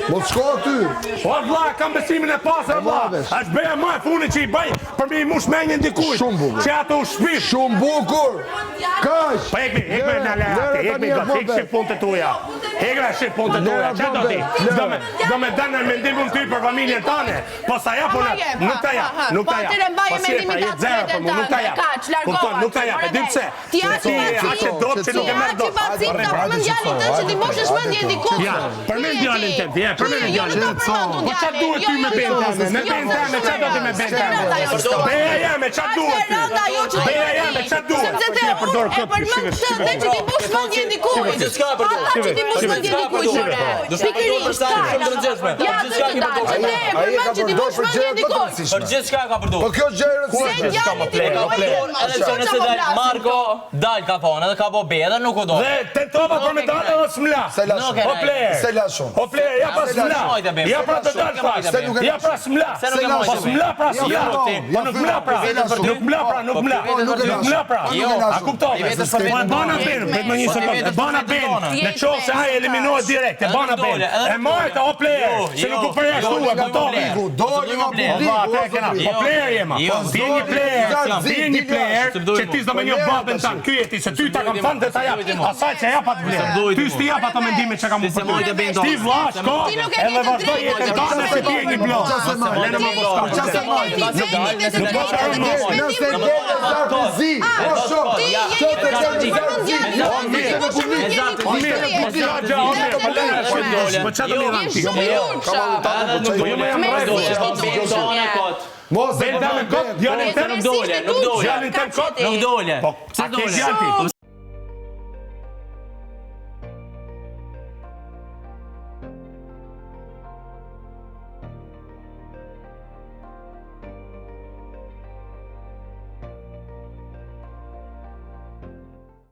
Mos shko aty. O vlla, kam besimin e pasër vlla. Është bëja më e funit që i bëj për mi mush menjën dikuj. Shumë bukur. Që ato u shpish. Shumë bukur. Kaq. Po ekme në lehati, ekme do fik shif punët e tuja. Ekme shif punët e tuja. Çfarë do ti? Do me dënë mendimin ty për familjen tënde. Po sa ja po nuk ta jap, nuk ta jap. Po si ta jep zero për mua, nuk ta jap. Kupton, nuk ta jap. E di pse? Ti aq që do që nuk e merr dot. Përmend djalin tënd që ti moshësh mendjen dikut. Ja, përmend djalin tënd, ja, përmend djalin tënd. Po çfarë duhet ty me bentame? Me bentame çfarë do ti me bentame? Beja jam, çfarë duhet ty? Beja jam, çfarë duhet? Për gjithë çka ka përdorur. Po kjo gjë Marko dal ka thonë, edhe ka po be, edhe nuk u do. Dhe tentova për me dalë edhe s'mla. O player. Se la shumë. O player, ja pas s'mla. Ja pra të dalë fakt. Ja pra s'mla. Po s'mla pra s'mla. Po nuk mla pra. Nuk mla pra, nuk mla. Nuk mla pra. A kuptove? Po e bana ben, prit më një sekondë. E bana ben. Në qovë se ai eliminohet direkt, e bana ben. E majta o player. Se nuk u përjashtua, kuptove? Po player jema. Ti je një player që ti s'do me një babën tanë. Ky jeti, se ty ta kam thënë dhe ta jap. Asaj që jap atë vlerë. Ty s'ti jap ato mendime që kam u për ty. Ti vlla, shko, edhe vazhdoj jetën tane se ti je një blok. Lene ma boska. Mos e kot, djalin tëm kot, nuk dole. Po, pse dole?